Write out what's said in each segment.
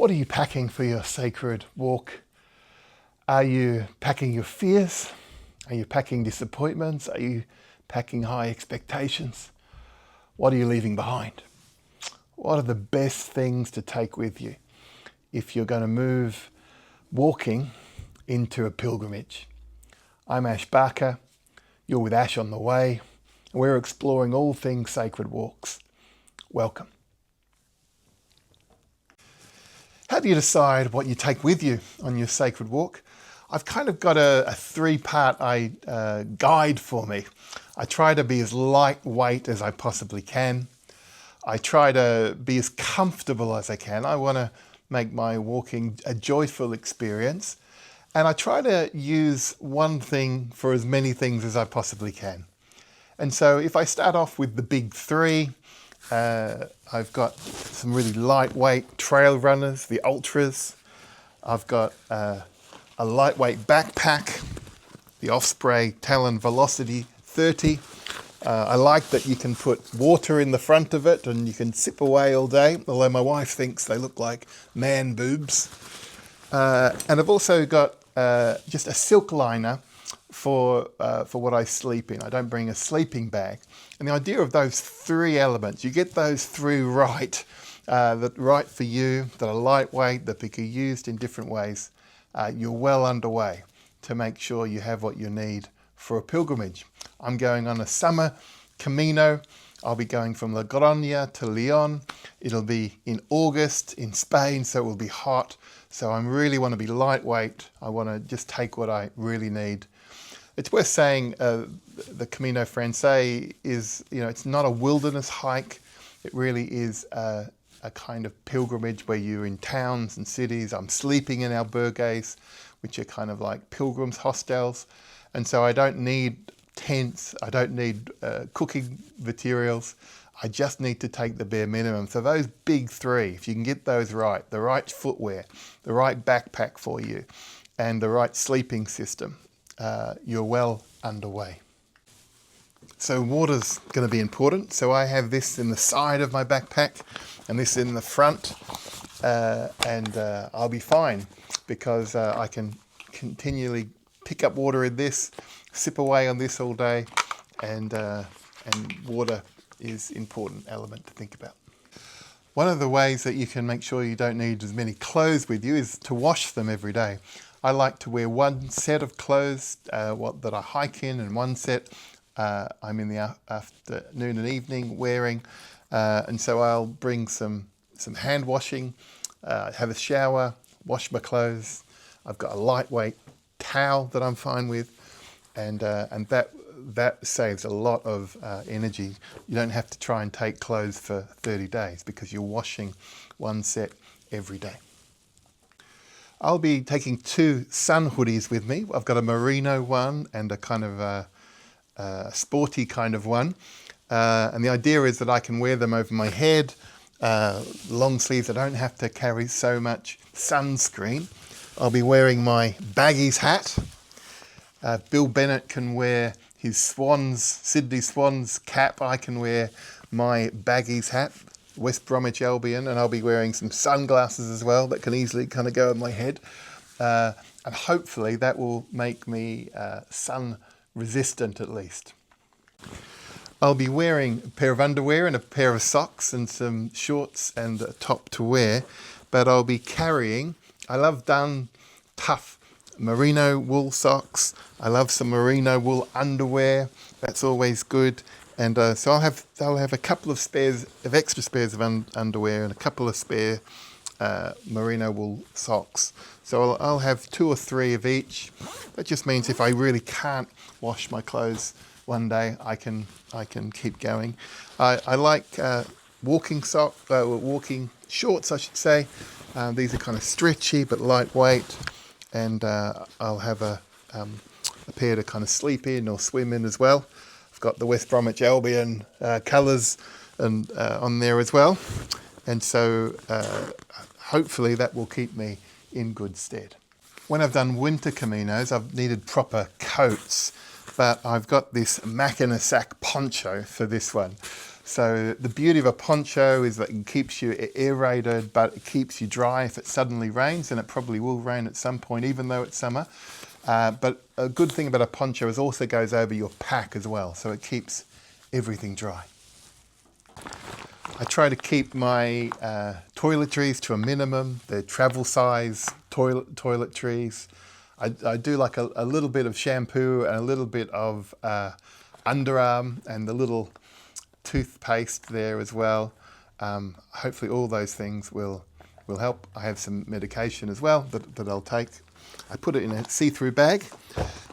What are you packing for your sacred walk? Are you packing your fears? Are you packing disappointments? Are you packing high expectations? What are you leaving behind? What are the best things to take with you if you're going to move walking into a pilgrimage? I'm Ash Barker. You're with Ash on the Way. We're exploring all things sacred walks. Welcome. How do you decide what you take with you on your sacred walk? I've kind of got a three-part guide for me. I try to be as lightweight as I possibly can. I try to be as comfortable as I can. I want to make my walking a joyful experience. And I try to use one thing for as many things as I possibly can. And so if I start off with the big three, I've got some really lightweight trail runners, the ultras. I've got a lightweight backpack, the Osprey Talon Velocity 30. I like that you can put water in the front of it and you can sip away all day, although my wife thinks they look like man boobs. And I've also got just a silk liner for what I sleep in. I don't bring a sleeping bag. And the idea of those three elements, you get those three right, that right for you, that are lightweight, that can be used in different ways, you're well underway to make sure you have what you need for a pilgrimage. I'm going on a Summer Camino. I'll be going from Logroña to Leon. It'll be in August in Spain, so it will be hot. So I really want to be lightweight. I want to just take what I really need. It's worth saying the Camino Francés is, it's not a wilderness hike. It really is a kind of pilgrimage where you're in towns and cities. I'm sleeping in albergues, which are kind of like pilgrims' hostels. And so I don't need tents. I don't need cooking materials. I just need to take the bare minimum. So those big three, if you can get those right, the right footwear, the right backpack for you, and the right sleeping system, you're well underway. So water's going to be important. So I have this in the side of my backpack and this in the front, and I'll be fine because I can continually pick up water in this, sip away on this all day, and water is an important element to think about. One of the ways that you can make sure you don't need as many clothes with you is to wash them every day. I like to wear one set of clothes that I hike in, and one set I'm in the afternoon and evening wearing. And so I'll bring some hand washing, have a shower, wash my clothes. I've got a lightweight towel that I'm fine with, and that saves a lot of energy. You don't have to try and take clothes for 30 days because you're washing one set every day. I'll be taking two sun hoodies with me. I've got a merino one and a kind of a sporty kind of one. And the idea is that I can wear them over my head, long sleeves. I don't have to carry so much sunscreen. I'll be wearing my Baggies hat. Bill Bennett can wear his Sydney Swans cap. I can wear my Baggies hat, West Bromwich Albion, and I'll be wearing some sunglasses as well that can easily kind of go on my head. And hopefully that will make me sun resistant at least. I'll be wearing a pair of underwear and a pair of socks and some shorts and a top to wear, but I'll be carrying, I love done tough merino wool socks. I love some merino wool underwear. That's always good. And so I'll have a couple of extra spares of underwear and a couple of spare merino wool socks. So I'll have two or three of each. That just means if I really can't wash my clothes one day, I can keep going. I like walking shorts, I should say. These are kind of stretchy but lightweight, and I'll have a pair to kind of sleep in or swim in as well. I've got the West Bromwich Albion colours and on there as well, and so hopefully that will keep me in good stead. When I've done winter Caminos, I've needed proper coats, but I've got this Mackinac poncho for this one. So the beauty of a poncho is that it keeps you aerated, but it keeps you dry if it suddenly rains, and it probably will rain at some point, even though it's summer. But a good thing about a poncho is also goes over your pack as well, so it keeps everything dry. I try to keep my toiletries to a minimum. They're travel size toiletries. I do like a little bit of shampoo and a little bit of underarm and the little toothpaste there as well. Hopefully all those things will help. I have some medication as well that I'll take. I put it in a see-through bag.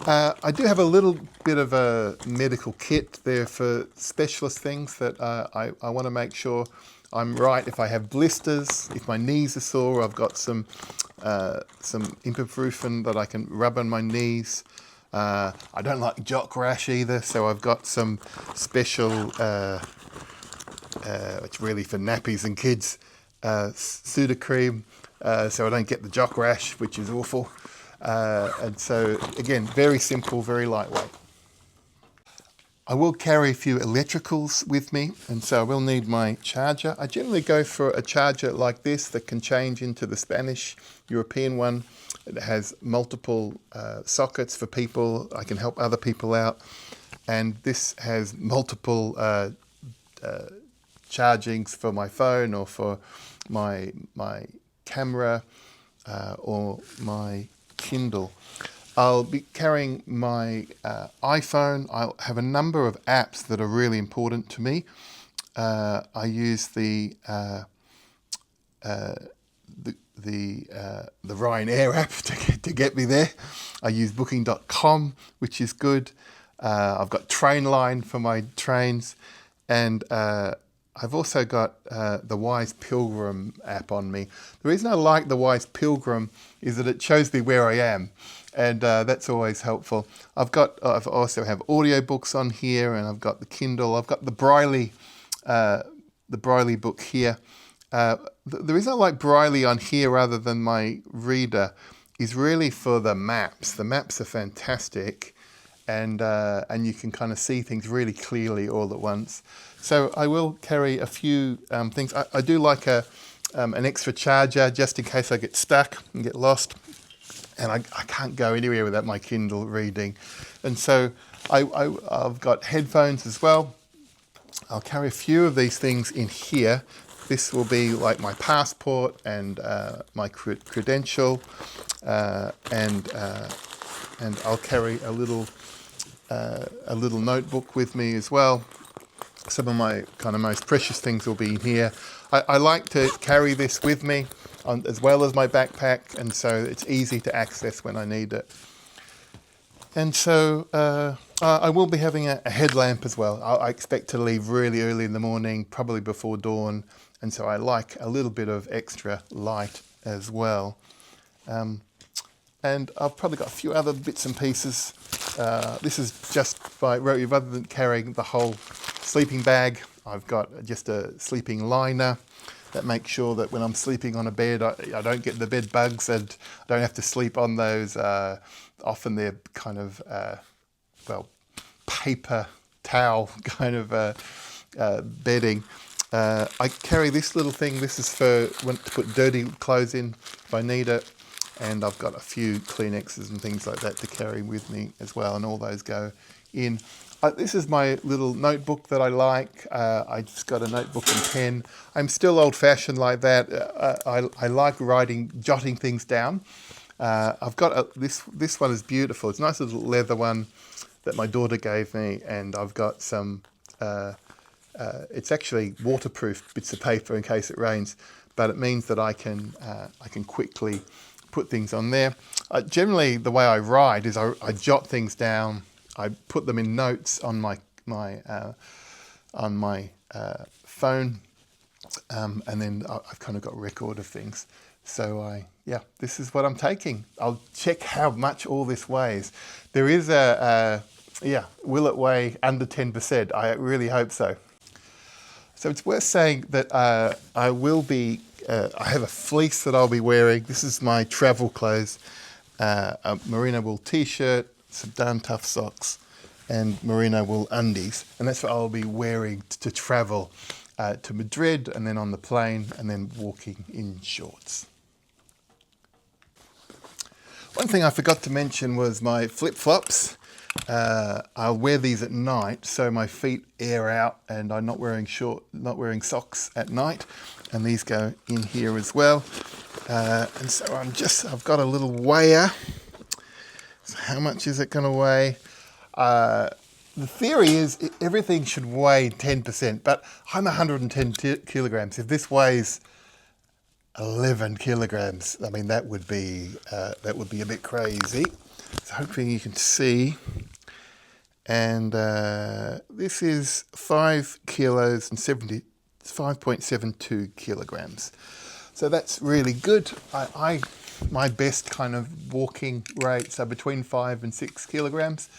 I do have a little bit of a medical kit there for specialist things that I want to make sure I'm right. If I have blisters, if my knees are sore, I've got some ibuprofen that I can rub on my knees. I don't like jock rash either, so I've got some special, it's really for nappies and kids, Sudocreme, so I don't get the jock rash, which is awful. And so, again, very simple, very lightweight. I will carry a few electricals with me, and so I will need my charger. I generally go for a charger like this that can change into the Spanish European one. It has multiple sockets for people. I can help other people out. And this has multiple chargings for my phone or for my camera or my Kindle. I'll be carrying my iPhone. I'll have a number of apps that are really important to me. I use the Ryanair app to get me there. I use Booking.com, which is good. I've got Trainline for my trains, and I've also got the Wise Pilgrim app on me. The reason I like the Wise Pilgrim is that it shows me where I am, and that's always helpful. I've also have audiobooks on here, and I've got the Kindle. I've got the Braille book here. The reason I like Braille on here rather than my reader is really for the maps. The maps are fantastic, and you can kind of see things really clearly all at once. So I will carry a few things. I do like an extra charger just in case I get stuck and get lost, and I can't go anywhere without my Kindle reading. And so I've got headphones as well. I'll carry a few of these things in here. This will be like my passport and my credential, and I'll carry a little notebook with me as well. Some of my kind of most precious things will be in here. I like to carry this with me as well as my backpack, and so it's easy to access when I need it. And so I will be having a headlamp as well. I expect to leave really early in the morning, probably before dawn, and so I like a little bit of extra light as well. And I've probably got a few other bits and pieces. This is just rather than carrying the whole sleeping bag, I've got just a sleeping liner that makes sure that when I'm sleeping on a bed, I don't get the bed bugs and I don't have to sleep on those. Often they're kind of, paper towel kind of bedding. I carry this little thing. This is to put dirty clothes in if I need it. And I've got a few Kleenexes and things like that to carry with me as well, and all those go in. This is my little notebook that I like. I just got a notebook and pen. I'm still old-fashioned like that. I like jotting things down. I've got this one is beautiful. It's a nice little leather one that my daughter gave me, and I've got some. It's actually waterproof bits of paper in case it rains, but it means that I can quickly put things on there. Generally, the way I write is I jot things down. I put them in notes on my phone, and then I've kind of got a record of things. So this is what I'm taking. I'll check how much all this weighs. There is will it weigh under 10%? I really hope so. So it's worth saying that I will be. I have a fleece that I'll be wearing. This is my travel clothes: a merino wool t-shirt, some darn tough socks, and merino wool undies. And that's what I'll be wearing to travel to Madrid, and then on the plane, and then walking in shorts. One thing I forgot to mention was my flip-flops. I'll wear these at night so my feet air out and I'm not wearing socks at night. And these go in here as well. And so I've got a little weigher. So how much is it going to weigh? The theory is everything should weigh 10%, but I'm 110 kilograms. If this weighs 11 kilograms, I mean, that would be a bit crazy. So hopefully you can see. And this is 5 kilos and 5.72 kilograms. So that's really good. My best kind of walking rates are between 5 and 6 kilograms.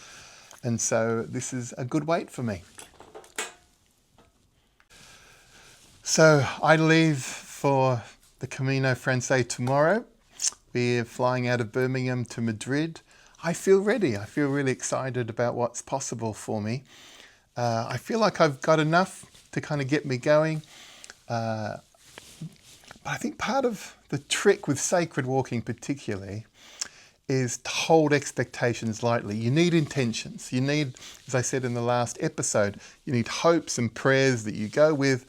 And so this is a good weight for me. So I leave for the Camino Francés tomorrow. We're flying out of Birmingham to Madrid. I feel ready. I feel really excited about what's possible for me. I feel like I've got enough to kind of get me going. But I think part of the trick with sacred walking particularly is to hold expectations lightly. You need intentions. You need, as I said in the last episode, you need hopes and prayers that you go with.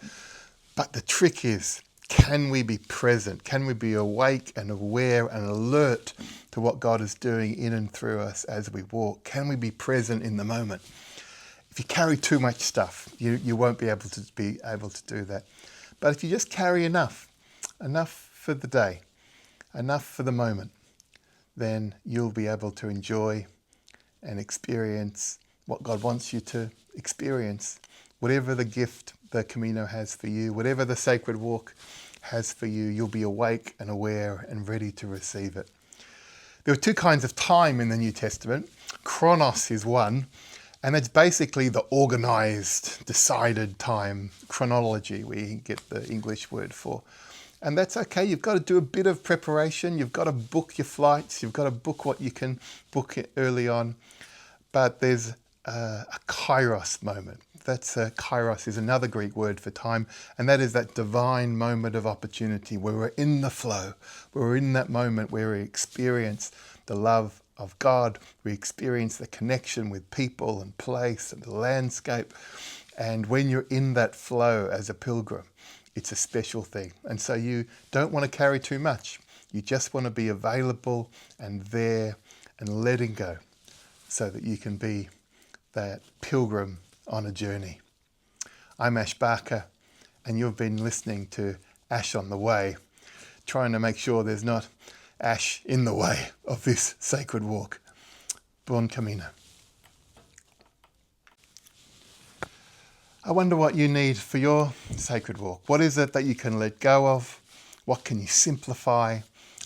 But the trick is, can we be present? Can we be awake and aware and alert to what God is doing in and through us as we walk? Can we be present in the moment? If you carry too much stuff, you won't be able to do that. But if you just carry enough for the day, enough for the moment, then you'll be able to enjoy and experience what God wants you to experience. Whatever the gift the Camino has for you, whatever the sacred walk has for you, you'll be awake and aware and ready to receive it. There are two kinds of time in the New Testament. Chronos is one, and it's basically the organized, decided time, chronology, we get the English word for. And that's okay. You've got to do a bit of preparation. You've got to book your flights. You've got to book what you can book it early on. But there's a kairos moment. Kairos is another Greek word for time. And that is that divine moment of opportunity where we're in the flow, where we're in that moment where we experience the love of God. We experience the connection with people and place and the landscape. And when you're in that flow as a pilgrim, it's a special thing. And so you don't want to carry too much. You just want to be available and there and letting go so that you can be that pilgrim on a journey. I'm Ash Barker, and you've been listening to Ash on the Way, trying to make sure there's not ash in the way of this sacred walk. Bon Camino. I wonder what you need for your sacred walk. What is it that you can let go of? What can you simplify?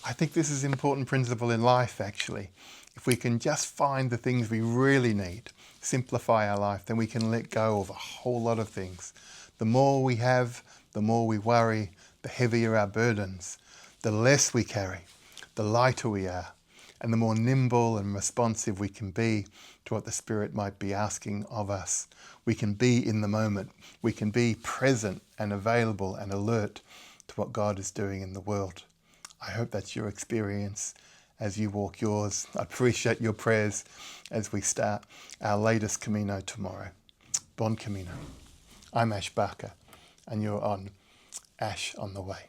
I think this is an important principle in life, actually. If we can just find the things we really need, simplify our life, then we can let go of a whole lot of things. The more we have, the more we worry, the heavier our burdens. The less we carry, the lighter we are, and the more nimble and responsive we can be to what the Spirit might be asking of us. We can be in the moment. We can be present and available and alert to what God is doing in the world. I hope that's your experience as you walk yours. I appreciate your prayers as we start our latest Camino tomorrow. Bon Camino. I'm Ash Barker, and you're on Ash on the Way.